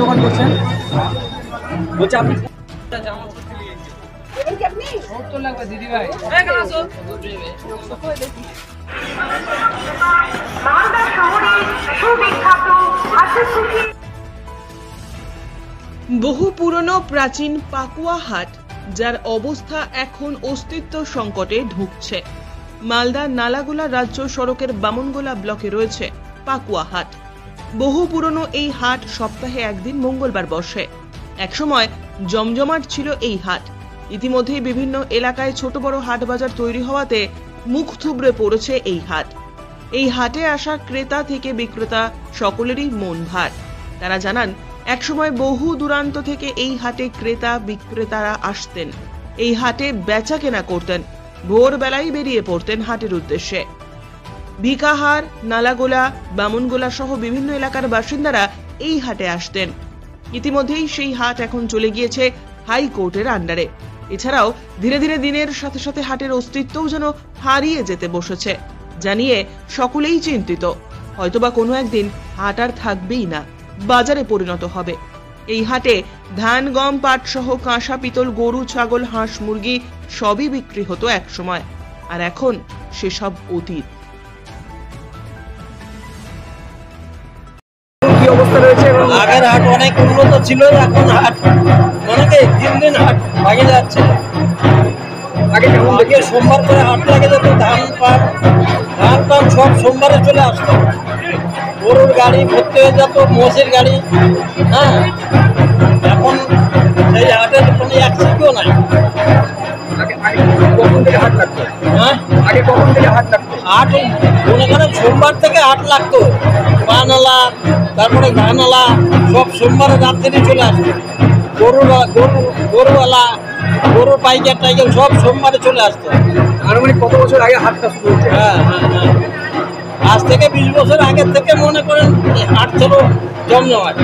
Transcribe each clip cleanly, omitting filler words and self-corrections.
দোকান করছেন? বলছি আপনি বহু পুরনো প্রাচীন পাকুয়া হাট, যার অবস্থা এখন অস্তিত্ব সংকটে ঢুকছে। মালদার নালাগোলা রাজ্য সড়কের বামনগোলা ব্লকে রয়েছে পাকুয়া হাট। বহু পুরনো এই হাট সপ্তাহে একদিন মঙ্গলবার বসে। একসময় জমজমাট ছিল এই হাট। ইতিমধ্যেই বিভিন্ন এলাকায় ছোট বড় হাট বাজার তৈরি হওয়াতে মুখ থুবড়ে পড়েছে এই হাট। এই হাটে আসা ক্রেতা থেকে বিক্রেতা সকলেরই মন ভার। তারা জানান, একসময় বহু দূরান্ত থেকে এই হাটে ক্রেতা বিক্রেতারা আসতেন, এই হাটে বেচা কেনা করতেন, ভোরবেলায় বেরিয়ে পড়তেন হাটের উদ্দেশ্যে। ভিকাহার, নালাগোলা, বামনগোলা সহ বিভিন্ন এলাকার বাসিন্দারা এই হাটে আসতেন। ইতিমধ্যেই সেই হাট এখন চলে গিয়েছে হাইকোর্টের আন্ডারে। এছাড়াও ধীরে ধীরে দিনের সাথে সাথে হাটের অস্তিত্বও যেন হারিয়ে যেতে বসেছে, জানিয়ে সকলেই চিন্তিত। হয়তোবা কোনো একদিন হাট আর থাকবেই না, বাজারে পরিণত হবে। এই হাটে ধান, গম, পাট সহ কাঁসা পিতল, গরু, ছাগল, হাঁস, মুরগি সবই বিক্রি হতো এক সময়, আর এখন সেসব অতীত। কি অবস্থা রয়েছে? আগের হাট অনেক উন্নত ছিল, এখন হাট অনেকে দিন দিন হাট ভাগে যাচ্ছে। আগে সোমবার করে হাট লাগে যেত, ধান পাট সব সোমবারে চলে আসতো। গরুর গাড়ি ভর্তি হয়ে যেত, মোষের গাড়ি। হ্যাঁ, এখন সেই হাটের কোনো অ্যাক্সিডেন্টও নাই। কখন থেকে হাট লাগতো? হ্যাঁ, আগে কখন থেকে হাট লাগতো? হাট মনে করেন সোমবার থেকে হাট লাগতো। পানালা, তারপরে ধানালা সব সোমবারে রাত্রে চলে আসতো। গরুওয়ালা, গরুর পাইকার টাইকার সব সোমবারে চলে আসতো। আনুমানিক কত বছর আগে হাটটা শুরু হয়েছে? হ্যাঁ হ্যাঁ হ্যাঁ, আজ থেকে 20 বছর আগের থেকে মনে করেন হাট ছিল জমজমাট।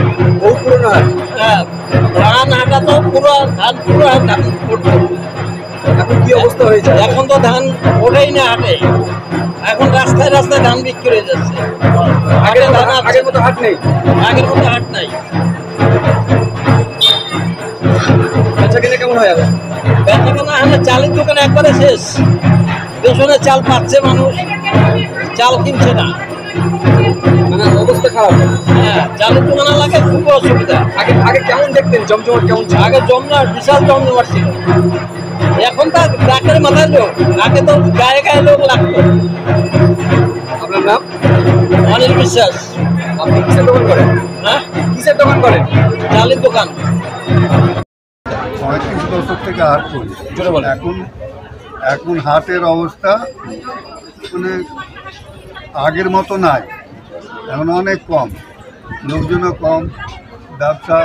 বহু পুরনো হাট। হ্যাঁ, ধান হাটা তো পুরো ধান পড়তো। এখন কি অবস্থা হয়েছে? এখন তো ধান ওঠেই না হাটে, এখন রাস্তায় রাস্তায় ধান বিক্রি হয়ে যাচ্ছে। আগের মতো হাট নেই, আগের মতো হাট নাই। বেচা কিনে কেমন হয় এখন? বেচা কেনা এখন চালের দোকান একবারে শেষ। রেশনের চাল পাচ্ছে মানুষ, চাল কিনছে না। মানে অবস্থা খারাপ। হ্যাঁ, চালের দোকান লাগে খুব অসুবিধা। আগে কেমন দেখতেন? জমজমাট কেমন ছিল? আগে জমজমাট, বিশাল জমজমাট ছিল। এখন তো ট্রাকের মাথায় লোক, আগে তো গায়ে গায়ে লোক লাগতো। আপনার নাম? অনিল বিশ্বাস। আপনি কিসের দোকান করেন? হ্যাঁ, কিসের দোকান করেন? চালের দোকান। 35 বছর থেকে হাট করি। এখন হাটের অবস্থা মানে আগের মতো নাই, এখন অনেক কম, লোকজনও কম, ব্যবসা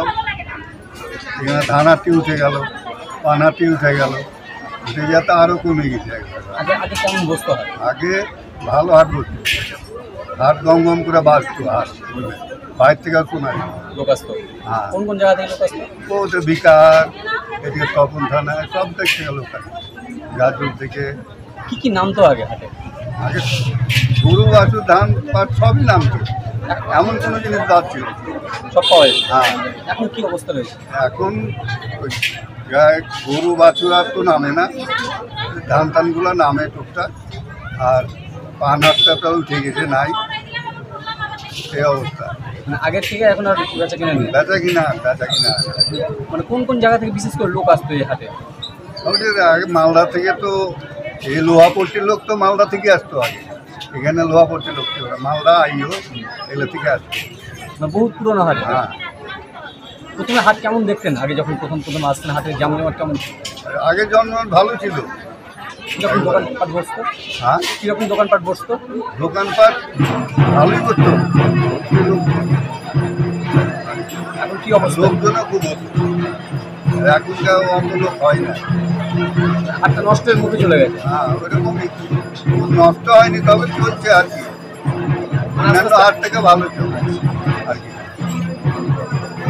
এখানে ধানাটি উঠে গেল, পানাটি উঠে গেল, উঠে যাতে আরও কমে গেছে। আগে কেমন বসতে হয়? আগে ভালো হাট বসতো, হাট গম গম করে বাঁচতো। হাট বাইরে থেকে শোনা লোক আসতো? হ্যাঁ, কোন কোন জায়গা থেকে লোক আসতো? ওদের বিকার, এদিকে তপন থানা, সব দিক থেকে লোক আসে, গাজল থেকে। কি নামতো আগে হাটে? আগে গরু, বাছুর, ধান পাট সবই নামতো, এমন কোনো জিনিস বাদ ছিল? সব পাওয়া যায়। হ্যাঁ, এখন কি অবস্থা রয়েছে? এখন ওই গায়ে গরু বাছুর আর তো নামে না, ধান টানগুলো নামে টুকটাক, আর পান হাটটাও উঠে গেছে, নাই সেই অবস্থা। মানে আগের থেকে এখন আর বেচা কিনা নেই? বেচা কিনা মানে কোন জায়গা থেকে বিশেষ করে লোক আসতো এই হাটে? ওদের আগে মালদা থেকে, তো এই লোহাপট্টির লোক তো মালদা থেকে আসতো আগে। এখানে লোহাপট্টির লোক ছিল না, মালদা আইও এগুলো থেকে আসতো। মানে বহুত পুরোনো হাট। হ্যাঁ, প্রথমে হাট কেমন দেখতেন আগে যখন প্রথম আসতেন হাটে? জমজমাট কেমন ছিল? আগের জন্ম ভালো ছিল। কিরকম দোকানপাট বসতো? হ্যাঁ, কিরকম দোকানপাট বসতো? দোকানপাট ভালোই করতো, এখন কি অবস্থা? লোকজনও খুব হতো, এখনকার অত লোক হয় না। হাটটা নষ্টের মুখে চলে গেছে। হ্যাঁ, ওরকমই নষ্ট হয়নি, তবে চলছে আর কি, অন্যান্য হাট থেকে ভালো চলছে আর কি।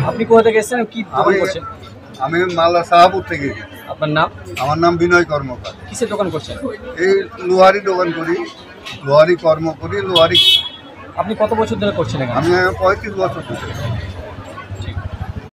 আপনি কোথা থেকে এসেছেন? কি দোকান করছেন? আমি মালদা শাহপুর থেকে। আপনার নাম? আমার নাম বিনয় কর্মকার। কিসের দোকান করছেন? এই লোহারি দোকান করি, লোহারি কর্ম করি, লোহারি। আপনি কত বছর ধরে করছেন এখানে? আমি 35 বছর ধরে।